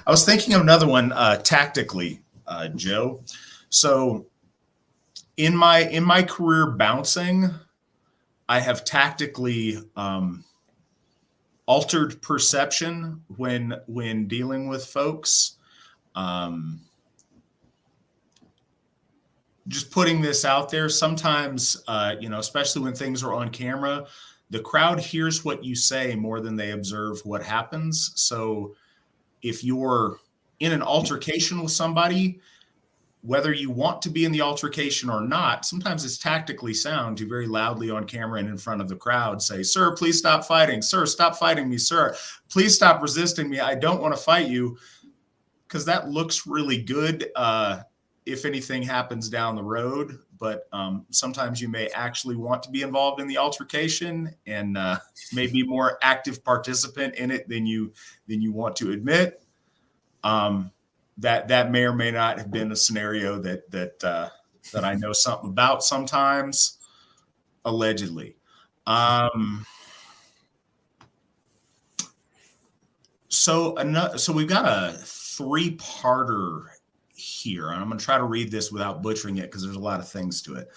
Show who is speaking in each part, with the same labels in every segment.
Speaker 1: I was thinking of another one tactically, Joe. So in my career bouncing, I have tactically altered perception when dealing with folks. Just putting this out there, sometimes, especially when things are on camera, the crowd hears what you say more than they observe what happens. So if you're in an altercation with somebody, whether you want to be in the altercation or not, sometimes it's tactically sound to very loudly on camera and in front of the crowd say, "Sir, please stop fighting. Sir, stop fighting me. Sir, please stop resisting me. I don't want to fight you." Because that looks really good if anything happens down the road. But sometimes you may actually want to be involved in the altercation and may be more active participant in it than you want to admit. That may or may not have been a scenario that I know something about sometimes, allegedly. So we've got a three-parter here, and I'm going to try to read this without butchering it because there's a lot of things to it.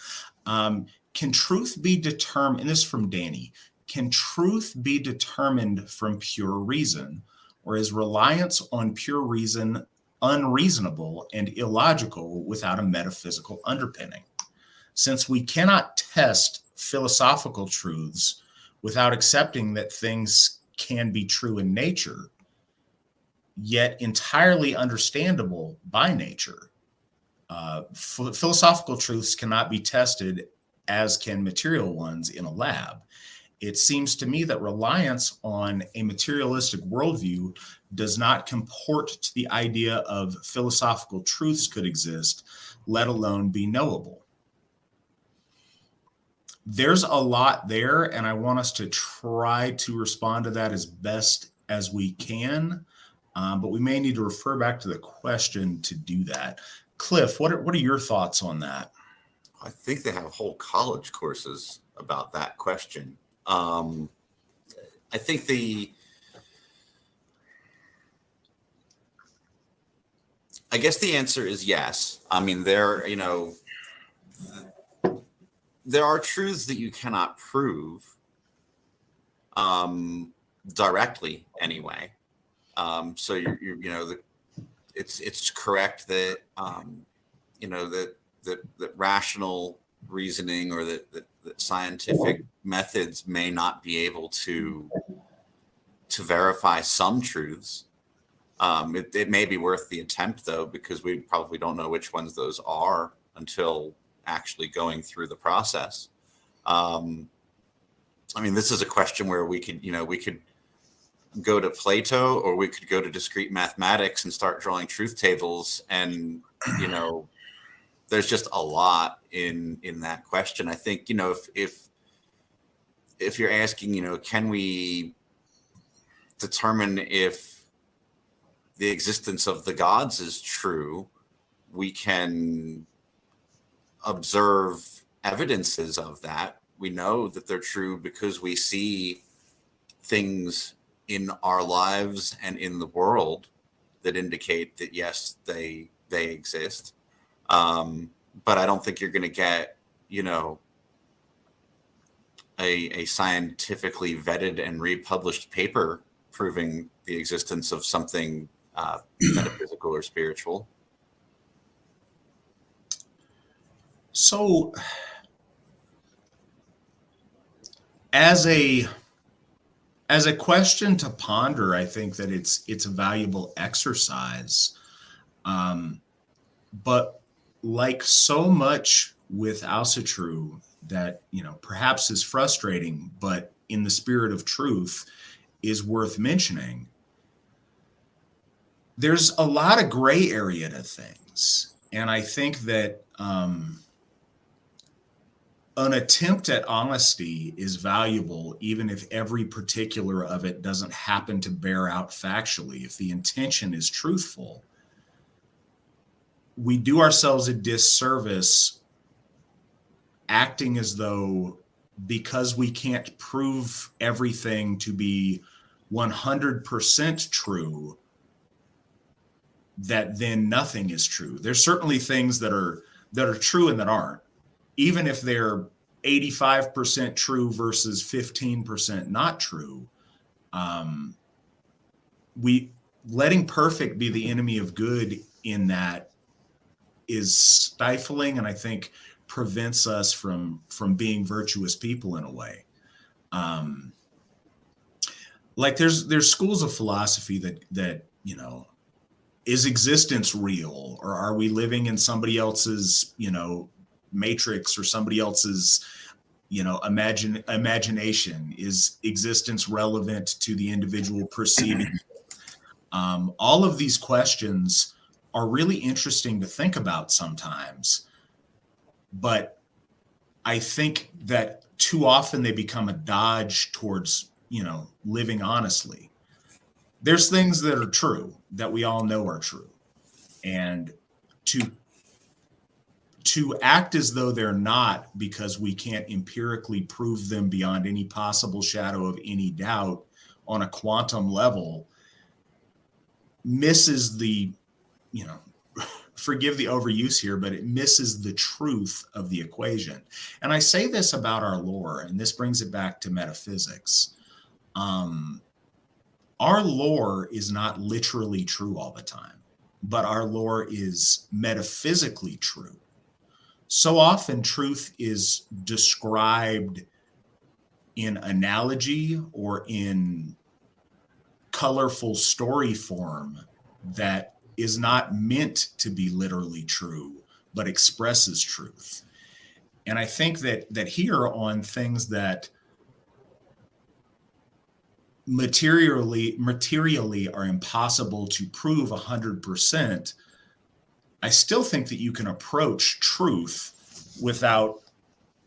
Speaker 1: Can truth be determined? And this is from Danny. Can truth be determined from pure reason, or is reliance on pure reason unreasonable and illogical without a metaphysical underpinning? Since we cannot test philosophical truths without accepting that things can be true in nature, yet entirely understandable by nature, philosophical truths cannot be tested as can material ones in a lab. It seems to me that reliance on a materialistic worldview does not comport to the idea of philosophical truths could exist, let alone be knowable. There's a lot there, and I want us to try to respond to that as best as we can, but we may need to refer back to the question to do that. Cliff, what are your thoughts on that?
Speaker 2: I think they have whole college courses about that question. I think I guess the answer is yes. I mean, there are truths that you cannot prove directly anyway. So it's correct that that rational reasoning or that scientific methods may not be able to verify some truths. It may be worth the attempt, though, because we probably don't know which ones those are until actually going through the process. I mean, this is a question where we could go to Plato, or we could go to discrete mathematics and start drawing truth tables, and there's just a lot in that question. I think if you're asking, can we determine if the existence of the gods is true, we can observe evidences of that. We know that they're true because we see things in our lives and in the world that indicate that, yes, they exist. But I don't think you're going to get, a scientifically vetted and republished paper proving the existence of something metaphysical or spiritual.
Speaker 1: So, as a question to ponder, I think that it's a valuable exercise. But like so much with Asatru that, perhaps is frustrating, but in the spirit of truth is worth mentioning, there's a lot of gray area to things. And I think that an attempt at honesty is valuable, even if every particular of it doesn't happen to bear out factually. If the intention is truthful, we do ourselves a disservice acting as though, because we can't prove everything to be 100% true, that then nothing is true. There's certainly things that are true and that aren't, even if they're 85% true versus 15% not true. We letting perfect be the enemy of good in that is stifling, and I think prevents us from being virtuous people in a way. Like there's schools of philosophy that is existence real, or are we living in somebody else's matrix, or somebody else's imagination? Is existence relevant to the individual perceiving? All of these questions are really interesting to think about sometimes, but I think that too often they become a dodge towards living honestly. There's things that are true that we all know are true, and to act as though they're not because we can't empirically prove them beyond any possible shadow of any doubt on a quantum level misses the, forgive the overuse here, but it misses the truth of the equation. And I say this about our lore, and this brings it back to metaphysics. Our lore is not literally true all the time, but our lore is metaphysically true. So often truth is described in analogy or in colorful story form that is not meant to be literally true, but expresses truth. And I think that here, on things that materially are impossible to prove 100%, I still think that you can approach truth without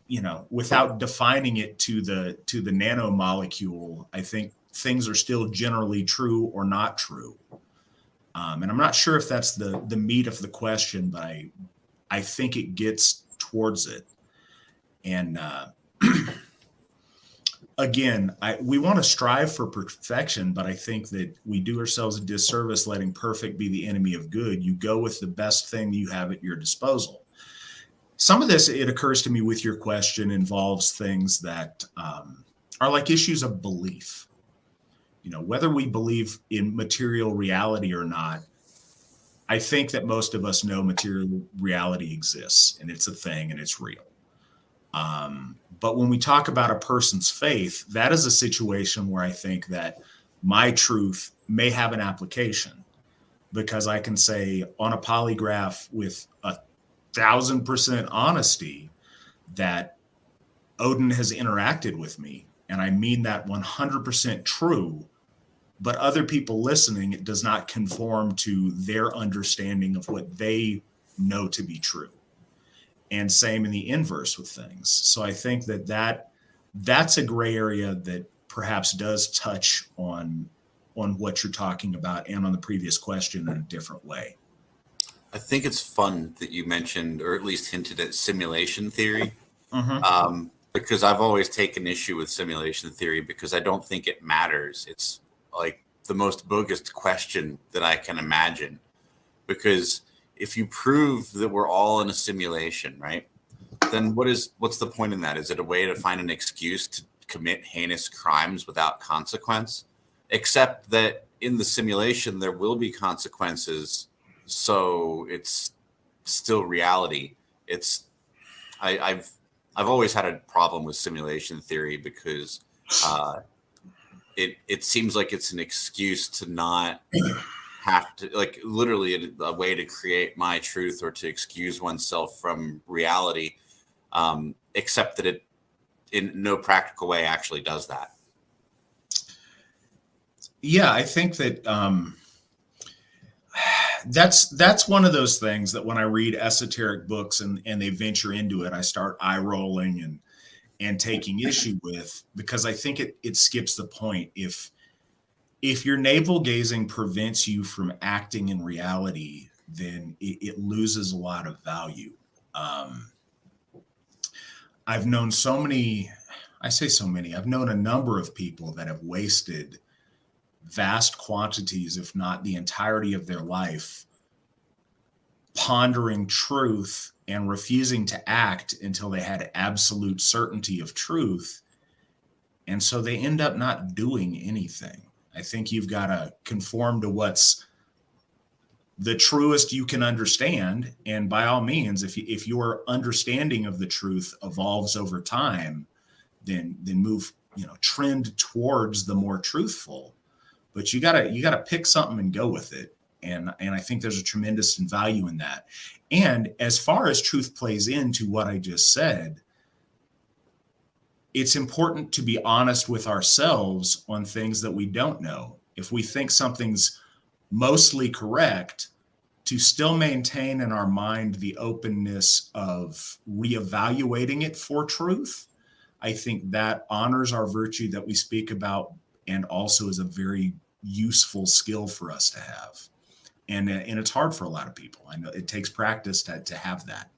Speaker 1: defining it to the nanomolecule. I think things are still generally true or not true. And I'm not sure if that's the meat of the question, but I think it gets towards it. And again, we want to strive for perfection, but I think that we do ourselves a disservice letting perfect be the enemy of good. You go with the best thing you have at your disposal. Some of this, it occurs to me with your question, involves things that are like issues of belief. Whether we believe in material reality or not, I think that most of us know material reality exists and it's a thing and it's real. But when we talk about a person's faith, that is a situation where I think that my truth may have an application, because I can say on a polygraph with 1,000% honesty that Odin has interacted with me, and I mean that 100% true, but other people listening, it does not conform to their understanding of what they know to be true. And same in the inverse with things. So I think that's a gray area that perhaps does touch on what you're talking about and on the previous question in a different way.
Speaker 2: I think it's fun that you mentioned, or at least hinted at, simulation theory. Because I've always taken issue with simulation theory because I don't think it matters. It's like the most bogus question that I can imagine. Because if you prove that we're all in a simulation, right, then what's the point in that? Is it a way to find an excuse to commit heinous crimes without consequence? Except that in the simulation, there will be consequences. So it's still reality. I've always had a problem with simulation theory because it seems like it's an excuse to not have to, like, literally a way to create my truth or to excuse oneself from reality, except that it in no practical way actually does that.
Speaker 1: Yeah, I think that that's one of those things that when I read esoteric books and they venture into it, I start eye rolling and taking issue with, because I think it skips the point. If your navel gazing prevents you from acting in reality, then it loses a lot of value. I've known I've known a number of people that have wasted vast quantities, if not the entirety of their life, pondering truth and refusing to act until they had absolute certainty of truth. And so they end up not doing anything. I think you've got to conform to what's the truest you can understand. And by all means, if your understanding of the truth evolves over time, then move, trend towards the more truthful. But you gotta pick something and go with it. And I think there's a tremendous value in that. And as far as truth plays into what I just said, it's important to be honest with ourselves on things that we don't know. If we think something's mostly correct, to still maintain in our mind the openness of reevaluating it for truth, I think that honors our virtue that we speak about, and also is a very useful skill for us to have. And it's hard for a lot of people. I know it takes practice to have that.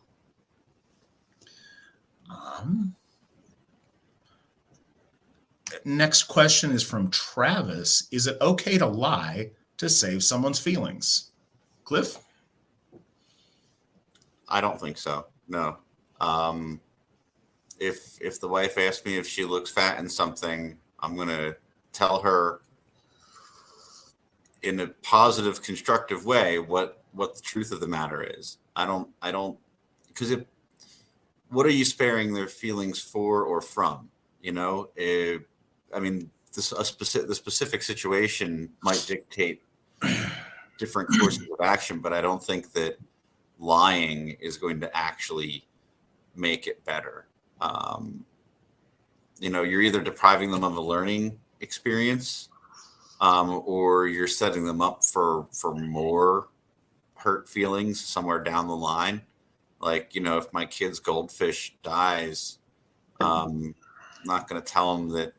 Speaker 1: Next question is from Travis. Is it okay to lie to save someone's feelings? Cliff?
Speaker 2: I don't think so. No. If the wife asks me if she looks fat in something, I'm going to tell her in a positive, constructive way what the truth of the matter is. I don't, because what are you sparing their feelings for or from? I mean, the specific situation might dictate different courses of action, but I don't think that lying is going to actually make it better. You're either depriving them of a learning experience, or you're setting them up for more hurt feelings somewhere down the line. Like, if my kid's goldfish dies, I'm not going to tell him that,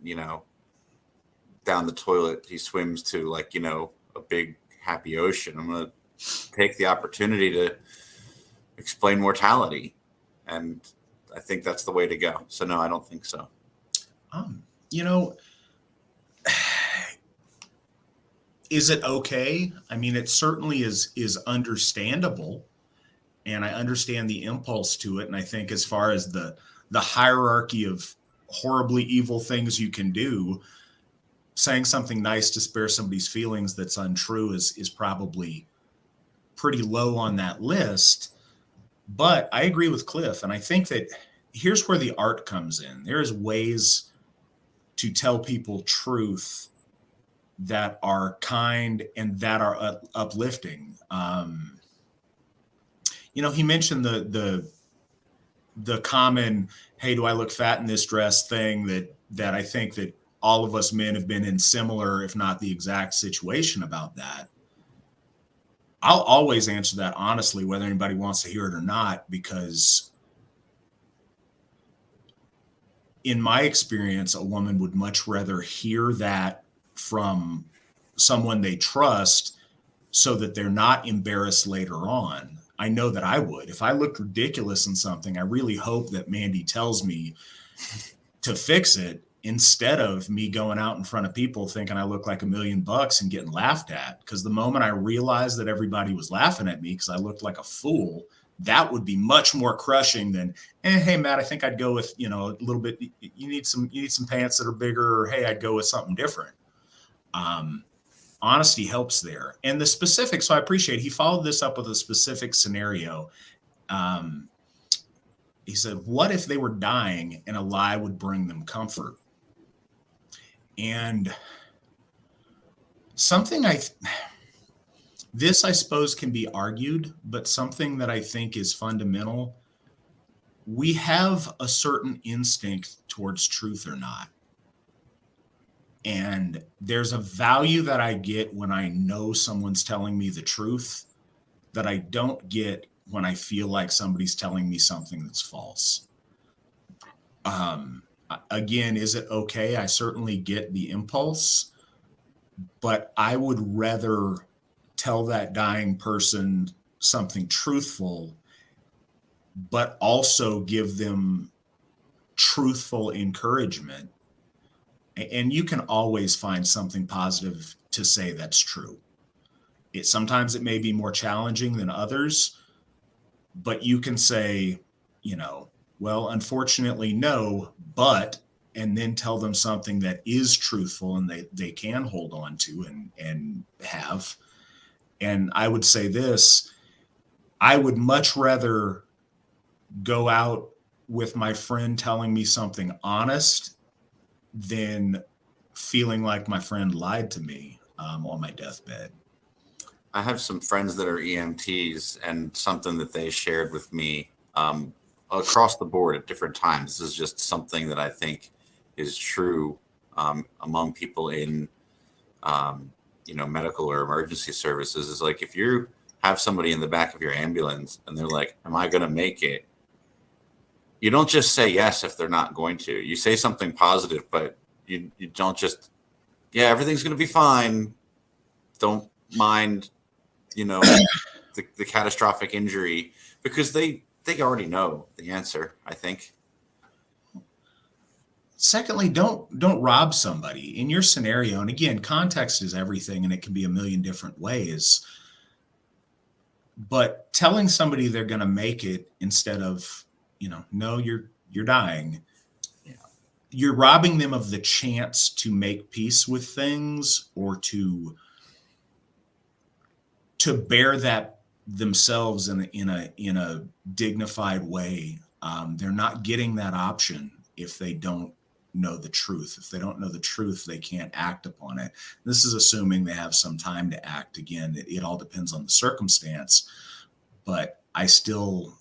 Speaker 2: down the toilet he swims to, like, a big happy ocean. I'm going to take the opportunity to explain mortality. And I think that's the way to go. So no, I don't think so.
Speaker 1: Is it okay? I mean, it certainly is understandable. And I understand the impulse to it. And I think as far as the hierarchy of horribly evil things you can do, saying something nice to spare somebody's feelings that's untrue is probably pretty low on that list. But I agree with Cliff. And I think that here's where the art comes in. There's ways to tell people truth that are kind and that are uplifting. He mentioned the common, hey, do I look fat in this dress thing that I think that all of us men have been in similar, if not the exact situation about that. I'll always answer that honestly, whether anybody wants to hear it or not, because in my experience, a woman would much rather hear that from someone they trust so that they're not embarrassed later on. I know that I would. If I looked ridiculous in something, I really hope that Mandy tells me to fix it, instead of me going out in front of people thinking I look like $1 million and getting laughed at. Because the moment I realized that everybody was laughing at me because I looked like a fool, that would be much more crushing than, hey, Matt, I think I'd go with, a little bit, you need some pants that are bigger, or hey, I'd go with something different. Honesty helps there. And the specific, so I appreciate he followed this up with a specific scenario. He said, what if they were dying and a lie would bring them comfort? And something this I suppose can be argued, but something that I think is fundamental, we have a certain instinct towards truth or not. And there's a value that I get when I know someone's telling me the truth that I don't get when I feel like somebody's telling me something that's false. Again, is it okay? I certainly get the impulse, but I would rather tell that dying person something truthful, but also give them truthful encouragement. And you can always find something positive to say that's true. Sometimes it may be more challenging than others, But you can say, well, unfortunately, no, but, and then tell them something that is truthful and they can hold on to and have. And I would say this, I would much rather go out with my friend telling me something honest than feeling like my friend lied to me on my deathbed.
Speaker 2: I have some friends that are EMTs, and something that they shared with me across the board at different times. This is just something that I think is true among people in, medical or emergency services. Is like, if you have somebody in the back of your ambulance and they're like, "Am I going to make it?" You don't just say yes if they're not going to. You say something positive, but you don't just, yeah, everything's going to be fine. Don't mind, the catastrophic injury, because they already know the answer, I think.
Speaker 1: Secondly, don't rob somebody in your scenario. And again, context is everything, and it can be a million different ways. But telling somebody they're going to make it instead of, no, you're dying.
Speaker 2: Yeah.
Speaker 1: You're robbing them of the chance to make peace with things, or to bear that themselves in a dignified way. They're not getting that option if they don't know the truth. If they don't know the truth, they can't act upon it. This is assuming they have some time to act. Again, it all depends on the circumstance, but I still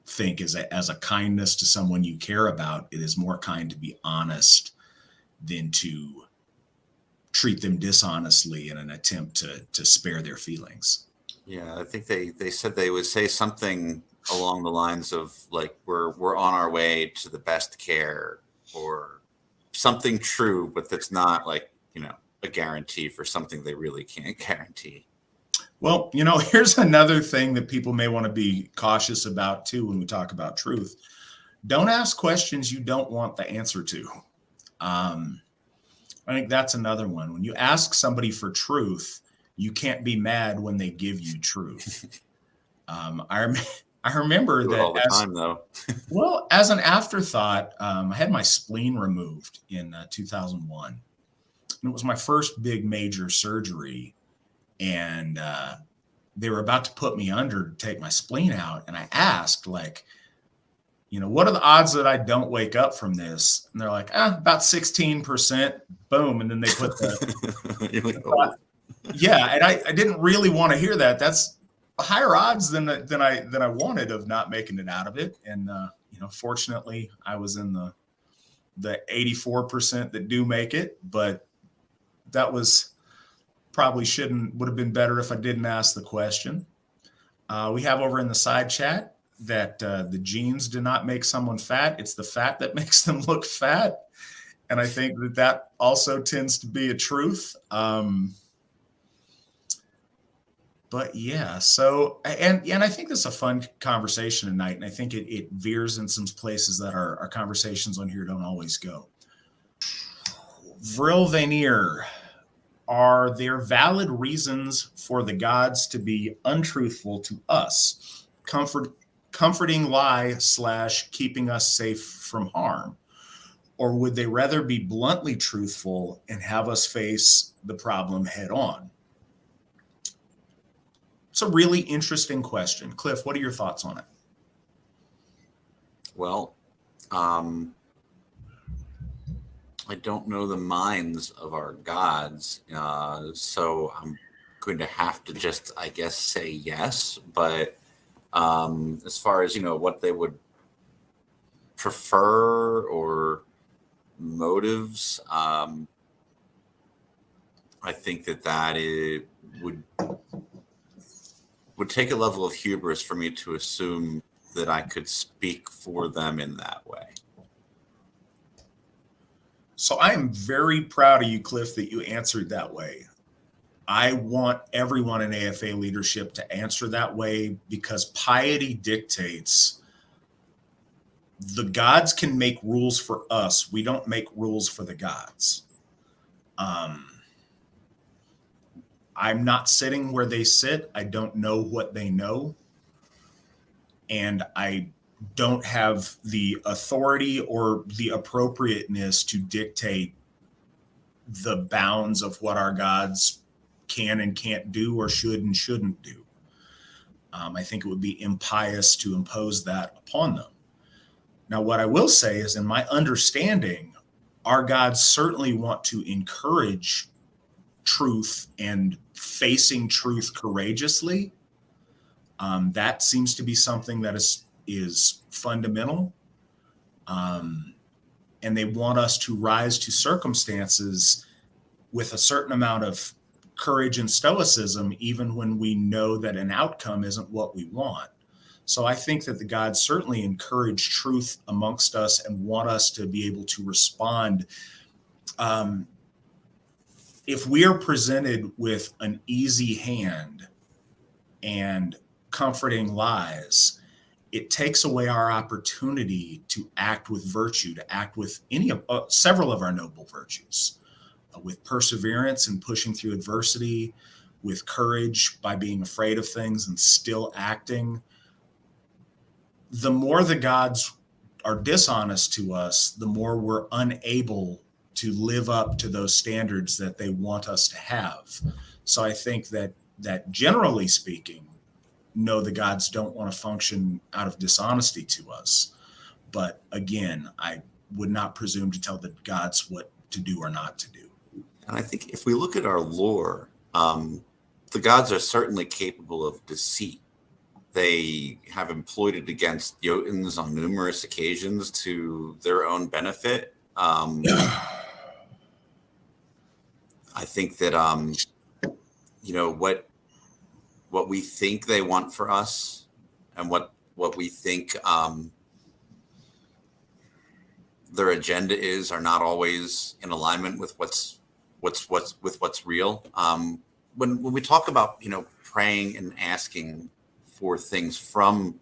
Speaker 1: think as a kindness to someone you care about, it is more kind to be honest than to treat them dishonestly in an attempt to spare their feelings.
Speaker 2: Yeah, I think they said they would say something along the lines of like, we're on our way to the best care, or something true, but that's not like, a guarantee for something they really can't guarantee.
Speaker 1: Well, here's another thing that people may want to be cautious about too when we talk about truth. Don't ask questions you don't want the answer to. I think that's another one. When you ask somebody for truth, you can't be mad when they give you truth. I remember
Speaker 2: Do it
Speaker 1: that
Speaker 2: all the time, though.
Speaker 1: well, as an afterthought, I had my spleen removed in 2001. And it was my first big major surgery. And they were about to put me under to take my spleen out. And I asked, like, what are the odds that I don't wake up from this? And they're like, about 16%. Boom. And then they put the, yeah. And I didn't really want to hear that. That's higher odds than I wanted of not making it out of it. And, fortunately I was in the 84% that do make it, but that was probably would have been better if I didn't ask the question. We have over in the side chat that the genes do not make someone fat. It's the fat that makes them look fat. And I think that also tends to be a truth. But yeah, so, and I think this is a fun conversation tonight. And I think it veers in some places that our conversations on here don't always go. Vril Vanier, are there valid reasons for the gods to be untruthful to us? Comforting lie / keeping us safe from harm? Or would they rather be bluntly truthful and have us face the problem head on? It's a really interesting question. Cliff, what are your thoughts on it?
Speaker 2: Well, I don't know the minds of our gods, so I'm going to have to just, I guess, say yes. But as far as, what they would prefer or motives, I think that it would take a level of hubris for me to assume that I could speak for them in that way.
Speaker 1: So I am very proud of you, Cliff, that you answered that way. I want everyone in AFA leadership to answer that way, because piety dictates the gods can make rules for us. We don't make rules for the gods. I'm not sitting where they sit. I don't know what they know. and I don't have the authority or the appropriateness to dictate the bounds of what our gods can and can't do, or should and shouldn't do. I think it would be impious to impose that upon them. Now, what I will say is, in my understanding, our gods certainly want to encourage truth and facing truth courageously. That seems to be something that is fundamental. And they want us to rise to circumstances with a certain amount of courage and stoicism, even when we know that an outcome isn't what we want. So I think that the gods certainly encourage truth amongst us and want us to be able to respond. If we are presented with an easy hand and comforting lies, it takes away our opportunity to act with virtue, to act with several of our noble virtues, with perseverance and pushing through adversity, with courage by being afraid of things and still acting. The more the gods are dishonest to us, the more we're unable to live up to those standards that they want us to have. So I think that generally speaking, no, the gods don't want to function out of dishonesty to us. But again, I would not presume to tell the gods what to do or not to do.
Speaker 2: And I think if we look at our lore, the gods are certainly capable of deceit. They have employed it against Jotuns on numerous occasions to their own benefit. I think that what we think they want for us, and what we think their agenda is, are not always in alignment with what's real. When we talk about praying and asking for things from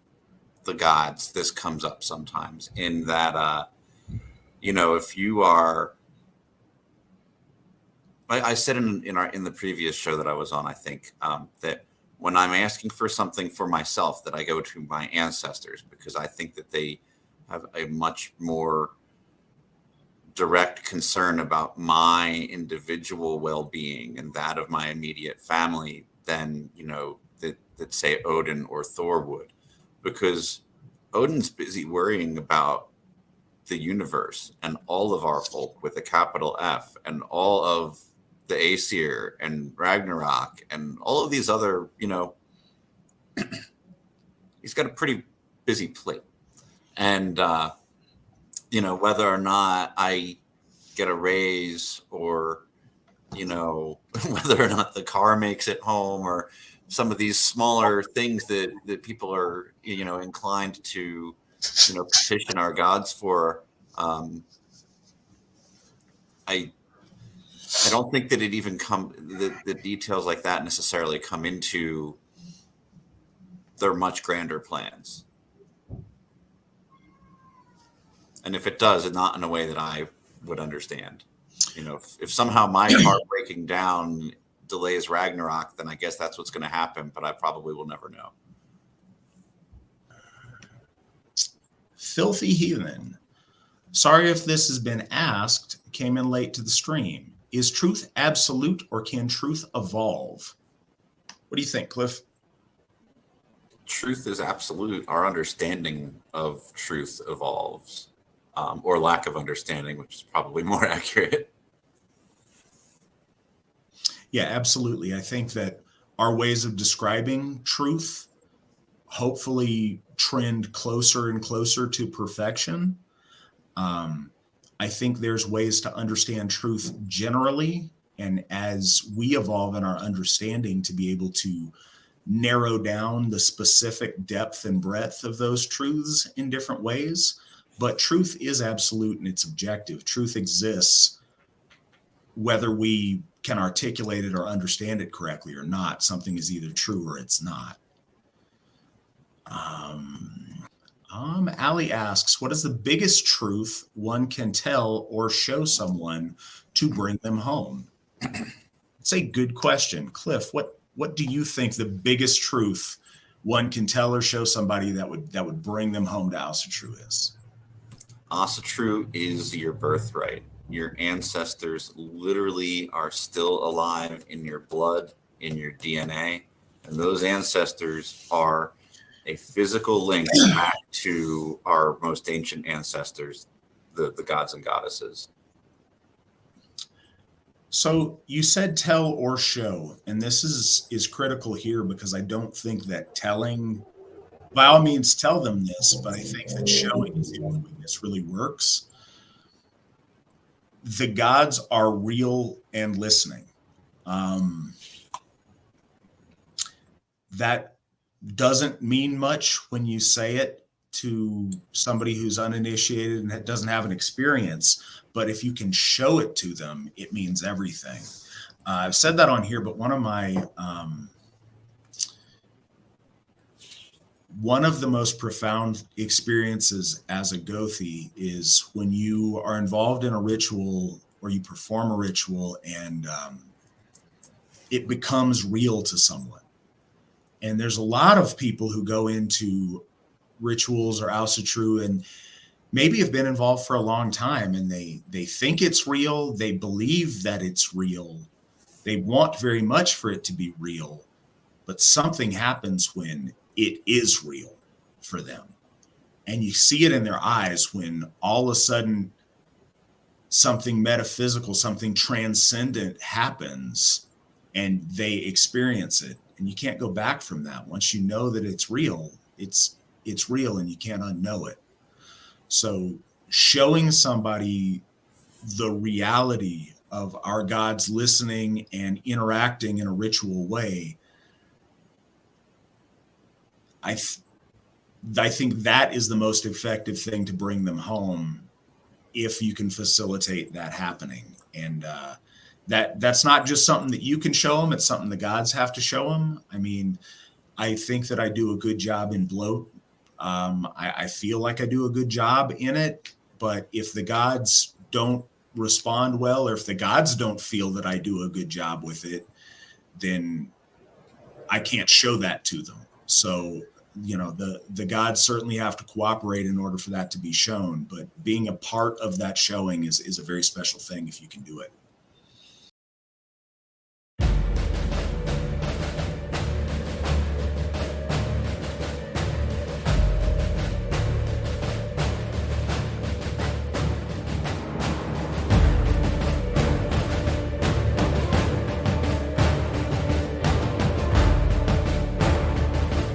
Speaker 2: the gods, this comes up sometimes, in that if you are, I said in the previous show that I was on, I think that when I'm asking for something for myself, that I go to my ancestors, because I think that they have a much more direct concern about my individual well-being and that of my immediate family than that say Odin or Thor would, because Odin's busy worrying about the universe and all of our folk with a capital F, and all of the Aesir and Ragnarok and all of these other, he's got a pretty busy plate. And, whether or not I get a raise, or, whether or not the car makes it home, or some of these smaller things that people are, inclined to, petition our gods for, I don't think that it even the details like that necessarily come into their much grander plans. And if it does, it's not in a way that I would understand. If somehow my car breaking down delays Ragnarok, then I guess that's what's going to happen, but I probably will never know.
Speaker 1: Filthy Heathen. Sorry if this has been asked, came in late to the stream. Is truth absolute, or can truth evolve? What do you think, Cliff?
Speaker 2: Truth is absolute. Our understanding of truth evolves, or lack of understanding, which is probably more accurate.
Speaker 1: Yeah, absolutely. I think that our ways of describing truth hopefully trend closer and closer to perfection. I think there's ways to understand truth generally, and as we evolve in our understanding, to be able to narrow down the specific depth and breadth of those truths in different ways. But truth is absolute and it's objective. Truth exists whether we can articulate it or understand it correctly or not. Something is either true or it's not. Ali asks, what is the biggest truth one can tell or show someone to bring them home? It's a good question. Cliff, what do you think the biggest truth one can tell or show somebody that would bring them home to Asatru is?
Speaker 2: Asatru is your birthright. Your ancestors literally are still alive in your blood, in your DNA, and those ancestors are a physical link back to our most ancient ancestors, the gods and goddesses.
Speaker 1: So you said tell or show, and this is critical here because I don't think that telling, by all means, tell them this, but I think that showing is the only way this really works. The gods are real and listening. That doesn't mean much when you say it to somebody who's uninitiated and doesn't have an experience, but if you can show it to them, it means everything. I've said that on here, but one of the most profound experiences as a Gothi is when you are involved in a ritual or you perform a ritual and it becomes real to someone. And there's a lot of people who go into rituals or Asatru and maybe have been involved for a long time, and they think it's real. They believe that it's real. They want very much for it to be real, but something happens when it is real for them. And you see it in their eyes when all of a sudden something metaphysical, something transcendent happens and they experience it. And you can't go back from that. Once you know that it's real, it's real and you can't unknow it. So showing somebody the reality of our gods listening and interacting in a ritual way, I think that is the most effective thing to bring them home if you can facilitate that happening. And that's not just something that you can show them. It's something the gods have to show them. I mean, I think that I do a good job in bloat. I feel like I do a good job in it, but if the gods don't respond well, or if the gods don't feel that I do a good job with it, then I can't show that to them. So, the gods certainly have to cooperate in order for that to be shown, but being a part of that showing is a very special thing if you can do it.